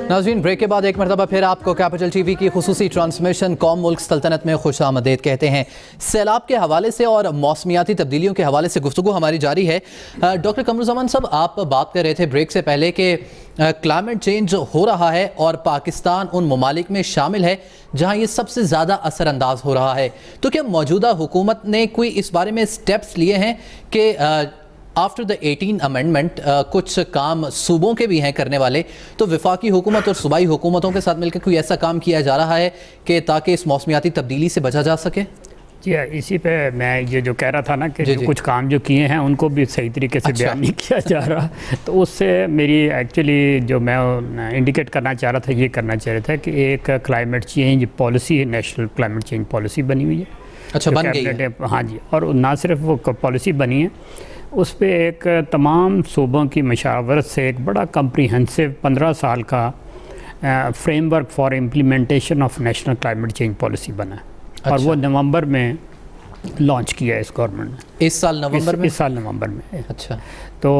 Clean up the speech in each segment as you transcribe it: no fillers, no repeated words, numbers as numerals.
नाज़रीन, ब्रेक के बाद एक मरतबा फिर आपको कैपिटल टीवी की खुसूसी ट्रांसमिशन कौम मुल्क सल्तनत में खुश आमदीद कहते हैं। सैलाब के हवाले से और मौसमियाती तब्दीलियों के हवाले से गुफ्तगू हमारी जारी है। डॉक्टर कमरुज़्ज़मान साहब, आप बात कर रहे थे ब्रेक से पहले कि क्लाइमेट चेंज हो रहा है और पाकिस्तान उन ममालिक में शामिल है जहाँ ये सबसे ज़्यादा असरअंदाज हो रहा है। तो क्या मौजूदा हुकूमत ने कोई इस बारे में स्टेप्स लिए हैं कि आफ्टर द 18 अमेंडमेंट कुछ काम सूबों के भी हैं करने वाले, तो वफाकी हुकूमत और सूबाई हुकूमतों के साथ मिलकर कोई ऐसा काम किया जा रहा है कि ताकि इस मौसमियाती तब्दीली से बचा जा सके? जी, इसी पे मैं ये जो कह रहा था ना कि जो कुछ काम जो किए हैं उनको भी सही तरीके से बयान नहीं किया जा रहा, तो उससे मेरी एक्चुअली जो मैं इंडिकेट करना चाह रहा था, ये करना चाह रहा था कि एक climate change policy, national climate change policy बनी हुई है। अच्छा, बन गई है? हाँ जी, और ना सिर्फ वो पॉलिसी बनी है, उस पर एक तमाम सूबों की मशावरत से एक बड़ा कम्प्रीहेंसिव 15 साल का framework for implementation of national climate change policy बना है। अच्छा। और वो नवंबर में लॉन्च किया है इस गवर्नमेंट ने, इस साल नवंबर में। इस साल नवंबर में। अच्छा। तो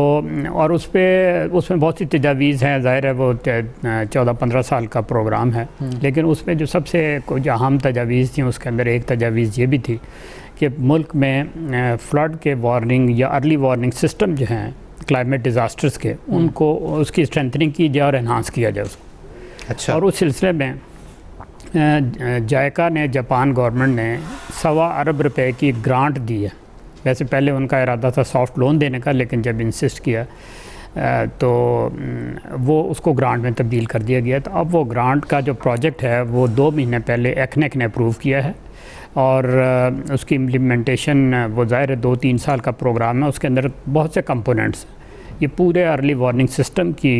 और उसमें बहुत सी तजावीज़ हैं, ज़ाहिर है वो 14-15 साल का प्रोग्राम है, लेकिन उसमें जो सबसे कुछ अहम तजावीज़ थी, उसके अंदर एक तजावीज़ ये भी थी कि मुल्क में फ्लड के वार्निंग या अर्ली वार्निंग सिस्टम जो हैं क्लाइमेट डिज़ास्टर्स के, उनको उसकी स्ट्रेंथनिंग की जाए और एनहांस किया जाए उसको। अच्छा। और उस सिलसिले में जायका ने, जापान गवर्नमेंट ने 1.25 अरब रुपए की ग्रांट दी है। वैसे पहले उनका इरादा था सॉफ्ट लोन देने का, लेकिन जब इंसिस्ट किया तो वो उसको ग्रांट में तब्दील कर दिया गया। तो अब वो ग्रांट का जो प्रोजेक्ट है वो 2 महीने पहले एक्नेक ने अप्रूव किया है, और उसकी इम्प्लीमेंटेशन वो ज़ाहिर है 2-3 साल का प्रोग्राम है। उसके अंदर बहुत से कंपोनेंट्स, ये पूरे अर्ली वार्निंग सिस्टम की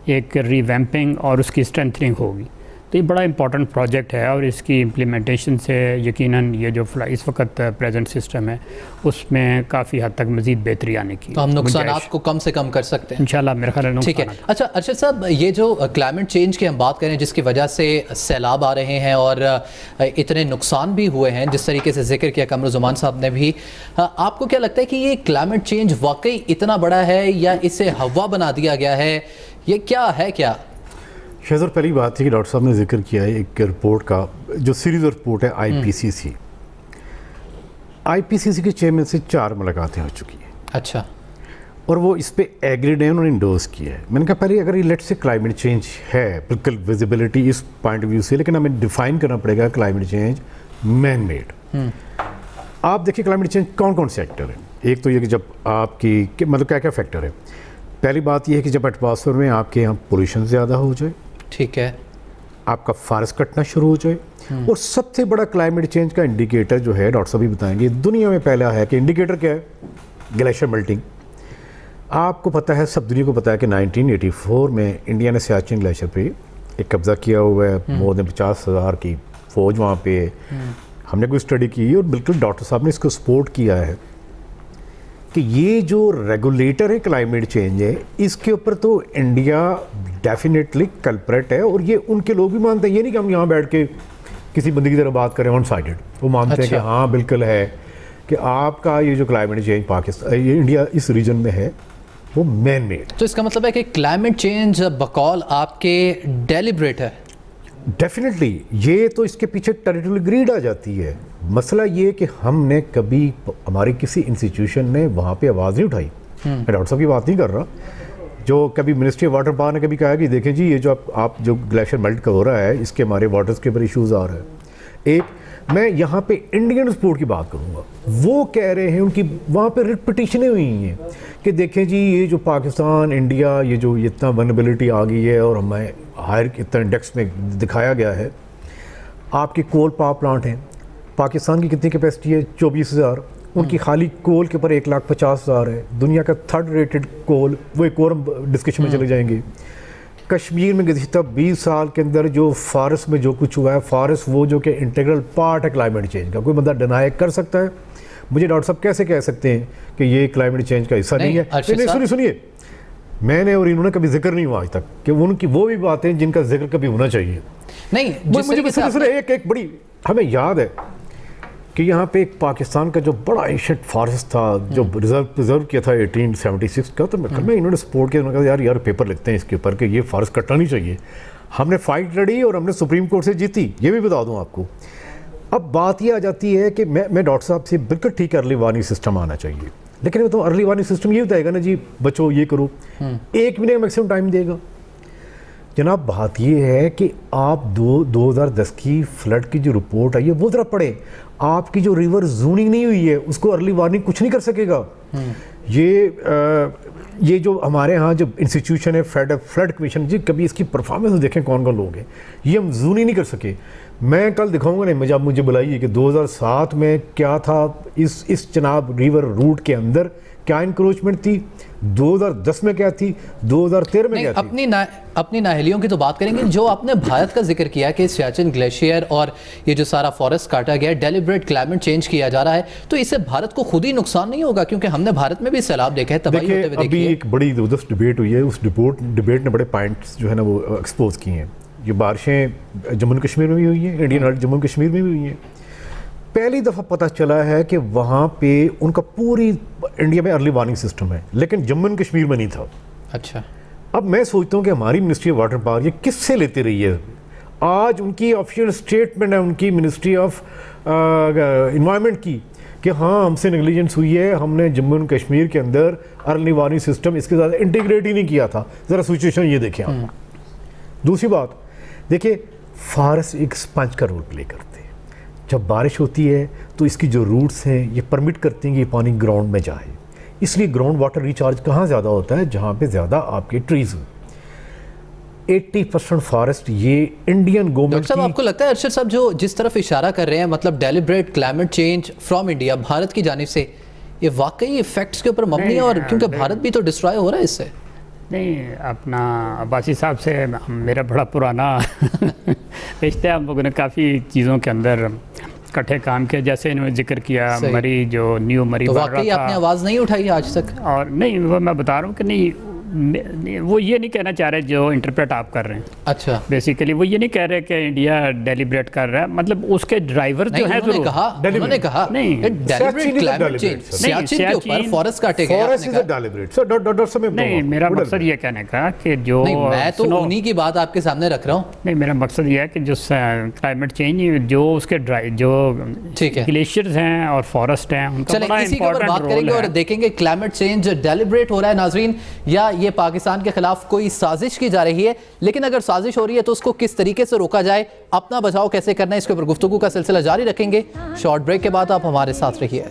एक रिवैम्पिंग और उसकी स्ट्रेंथनिंग होगी। तो ये बड़ा इंपॉर्टेंट प्रोजेक्ट है, और इसकी इम्प्लीमेंटेशन से यकीनन ये जो इस वक्त प्रेजेंट सिस्टम है उसमें काफ़ी हद तक मज़ीद बेहतरी आने की, तो हम नुकसानात को कम से कम कर सकते हैं इंशाल्लाह, मेरे ख्याल है। ठीक है। अच्छा अरशद साहब, ये जो क्लाइमेट चेंज की हम बात करें जिसकी वजह से सैलाब आ रहे हैं और इतने नुकसान भी हुए हैं जिस तरीके से जिक्र किया कमरुज़्ज़मान साहब ने भी, आपको क्या लगता है कि ये क्लाइमेट चेंज वाकई इतना बड़ा है या इसे हवा बना दिया गया है, ये क्या है? क्या शहज़र, पहली बात है कि डॉक्टर साहब ने जिक्र किया है एक रिपोर्ट का, जो सीरीज़ रिपोर्ट है आईपीसीसी। आईपीसीसी के चेयरमैन से 4 मुलाकातें हो चुकी हैं। अच्छा। और वो इस पे एग्रीड है, उन्होंने इंडोर्स किया है। मैंने कहा पहले अगर ये लेट से क्लाइमेट चेंज है, बिल्कुल विजिबिलिटी इस पॉइंट ऑफ व्यू से, लेकिन हमें डिफाइन करना पड़ेगा क्लाइमेट चेंज मैन मेड। आप देखिए क्लाइमेट चेंज कौन कौन से फैक्टर है। एक तो ये कि जब आपकी मतलब क्या क्या फैक्टर है। पहली बात यह है कि जब एटमॉस्फेयर में आपके यहाँ पोल्यूशन ज़्यादा हो जाए, ठीक है, आपका फॉरेस्ट कटना शुरू हो जाए। और सबसे बड़ा क्लाइमेट चेंज का इंडिकेटर जो है, डॉक्टर साहब भी बताएंगे, दुनिया में पहला है कि इंडिकेटर क्या है, ग्लेशियर मेल्टिंग। आपको पता है, सब दुनिया को पता है कि 1984 में इंडिया ने सियाचिन ग्लेशियर पे एक कब्ज़ा किया हुआ है, मोर देन 50,000 की फ़ौज वहाँ पे। हमने कोई स्टडी की और बिल्कुल डॉक्टर साहब ने इसको सपोर्ट किया है कि ये जो रेगुलेटर है क्लाइमेट चेंज है, इसके ऊपर तो इंडिया डेफिनेटली कल्प्रेट है। और ये उनके लोग भी मानते हैं, ये नहीं कि हम यहाँ बैठ के किसी बंदी की तरह बात करें वन साइडेड। वो मानते हैं कि हाँ बिल्कुल है कि आपका ये जो क्लाइमेट चेंज पाकिस्तान, ये इंडिया इस रीजन में है, वो मैन मेड। तो इसका मतलब है कि क्लाइमेट चेंज बकौल आपके डेलिब्रेट है। डेफिनेटली, ये तो इसके पीछे टेरिटोरियल ग्रीड आ जाती है। मसला ये कि हमने कभी, हमारी किसी इंस्टीट्यूशन ने वहाँ पे आवाज़ नहीं उठाई। मैं डॉक्टर साहब की बात नहीं कर रहा, जो कभी मिनिस्ट्री ऑफ वाटर पावर ने कभी कहा कि देखें जी ये जो आप जो ग्लेशियर मेल्ट हो रहा है, इसके हमारे वाटर्स के ऊपर इशूज़ आ रहे हैं। एक मैं यहाँ पे इंडियन स्पोर्ट की बात करूँगा, वो कह रहे हैं, उनकी वहाँ पे रिट पिटिशनें हुई हैं कि देखें जी ये जो पाकिस्तान, इंडिया, ये जो इतना वनरेबिलिटी आ गई है और हमें हायर इतना इंडेक्स में दिखाया गया है। आपके कोल पावर प्लांट हैं, पाकिस्तान की कितनी कैपेसिटी है, 24,000, उनकी खाली कोल के ऊपर 1,50,000 है। दुनिया का 3rd रेटेड कोल, वो एक और डिस्कशन में चले जाएंगे। कश्मीर में गुज़िश्ता 20 साल के अंदर जो फॉरेस्ट में जो कुछ हुआ है, फॉरेस्ट वो जो कि इंटीग्रल पार्ट है क्लाइमेट चेंज का, कोई बंदा डिनाई कर सकता है? मुझे डॉक्टर साहब कैसे कह सकते हैं कि ये क्लाइमेट चेंज का हिस्सा नहीं है? सुनिए, मैंने और इन्होंने कभी जिक्र नहीं हुआ आज तक कि उनकी वो भी बातें जिनका जिक्र कभी होना चाहिए। नहीं, मुझे एक बड़ी हमें याद है कि यहाँ पे एक पाकिस्तान का जो बड़ा एशियंट फॉरेस्ट था जो रिजर्व किया था 1876 का, तो मैं इन्होंने सपोर्ट किया, उन्होंने कहा यार पेपर लिखते हैं इसके ऊपर कि ये फॉरेस्ट कटना नहीं चाहिए। हमने फाइट लड़ी और हमने सुप्रीम कोर्ट से जीती, ये भी बता दूँ आपको। अब बात ये आ जाती है कि मैं डॉक्टर साहब से बिल्कुल ठीक अर्ली वार्निंग सिस्टम आना चाहिए, लेकिन तो अर्ली वार्निंग सिस्टम ये बताएगा ना जी बच्चों ये करो, 1 महीने का मैक्सिमम टाइम देगा। जनाब बात ये है कि आप 2010 की फ्लड की जो रिपोर्ट आई है वो ज़रा पढ़े। आपकी जो रिवर जूनिंग नहीं हुई है उसको अर्ली वार्निंग कुछ नहीं कर सकेगा। ये जो हमारे यहाँ जो इंस्टीट्यूशन है फ्लड कमीशन जी, कभी इसकी परफॉर्मेंस देखें कौन कौन लोग हैं, ये हम जूनिंग नहीं कर सके। मैं कल दिखाऊंगा नहीं, जब मुझे बुलाइए कि 2007 में क्या था इस जनाब रिवर रूट के अंदर क्या इंक्रोचमेंट थी, 2010 में क्या थी, 2013 में क्या थी। अपनी नाहलियों की तो बात करेंगे। जो आपने भारत का जिक्र किया कि सियाचिन ग्लेशियर और ये जो सारा फॉरेस्ट काटा गया, डेलिब्रेट क्लाइमेट चेंज किया जा रहा है, तो इससे भारत को खुद ही नुकसान नहीं होगा? क्योंकि हमने भारत में भी सैलाब देखा है, तबाही होते हुए देखी है। अभी एक बड़ी ज़बरदस्त डिबेट हुई है, उस डिबेट ने बड़े पॉइंट्स जो है ना वो एक्सपोज किए हैं। ये बारिशें जम्मू कश्मीर में भी हुई हैं, इंडियन जम्मू कश्मीर में भी हुई हैं। पहली दफ़ा पता चला है कि वहाँ पे उनका पूरी इंडिया में अर्ली वार्निंग सिस्टम है, लेकिन जम्मू एंड कश्मीर में नहीं था। अच्छा, अब मैं सोचता हूँ कि हमारी मिनिस्ट्री ऑफ वाटर पावर ये किससे लेती रही है। आज उनकी ऑफिशियल स्टेटमेंट है उनकी मिनिस्ट्री ऑफ इन्वायरमेंट की कि हाँ हमसे नेग्लिजेंस हुई है, हमने जम्मू एंड कश्मीर के अंदर अर्ली वार्निंग सिस्टम इसके साथ इंटीग्रेट ही नहीं किया था। ज़रा सिचुएशन ये देखें आप। दूसरी बात देखिए, फॉरेस्ट एक स्पंज का रोल प्ले करते हैं। जब बारिश होती है तो इसकी जो रूट्स हैं ये परमिट करती हैं कि पानी ग्राउंड में जाए, इसलिए ग्राउंड वाटर रिचार्ज कहाँ ज़्यादा होता है, जहाँ पे ज़्यादा आपके ट्रीज हैं। 80% फॉरेस्ट ये इंडियन गवर्नमेंट डॉक्टर साहब आपको लगता है अरशद साहब जो जिस तरफ इशारा कर रहे हैं, मतलब deliberate climate change from India Bharat की जानिब से, ये वाकई फैक्ट्स के ऊपर मबनी है? और क्योंकि भारत भी तो डिस्ट्रॉय हो रहा है इससे। नहीं, अपना अब्बासी साहब से मेरा बड़ा पुराना रिश्ता है। हम लोगों ने काफ़ी चीज़ों के अंदर इकट्ठे काम किया, जैसे इन्होंने जिक्र किया मरी जो न्यू मरी तो वाकई आपने आवाज़ नहीं उठाई आज तक? और नहीं, वो मैं बता रहा हूँ कि नहीं, वो ये नहीं कहना चाह रहे जो इंटरप्रेट आप कर रहे हैं। अच्छा, बेसिकली वो ये नहीं कह रहे कि इंडिया डेलिब्रेट कर रहा है, मतलब उसके ड्राइवर जो है उन्होंने कहा नहीं, डेलिब्रेट क्लाइमेट चेंज सियाचिन के ऊपर फॉरेस्ट काटे गए। नहीं, मेरा मकसद ये कहने का कि जो मैं तो उन्हीं की बात आपके सामने रख रहा हूँ। नहीं, मेरा मकसद ये है कि जो क्लाइमेट चेंज जो उसके जो ग्लेशियर्स हैं और फॉरेस्ट हैं उनका बड़ा इंपॉर्टेंट बात करेंगे और देखेंगे क्लाइमेट चेंज डेलिब्रेट हो रहा है नाजरीन, या ये पाकिस्तान के खिलाफ कोई साजिश की जा रही है। लेकिन अगर साजिश हो रही है तो उसको किस तरीके से रोका जाए, अपना बचाव कैसे करना है, इसके ऊपर गुफ्तगू का सिलसिला जारी रखेंगे। शॉर्ट ब्रेक के बाद आप हमारे साथ रहिए।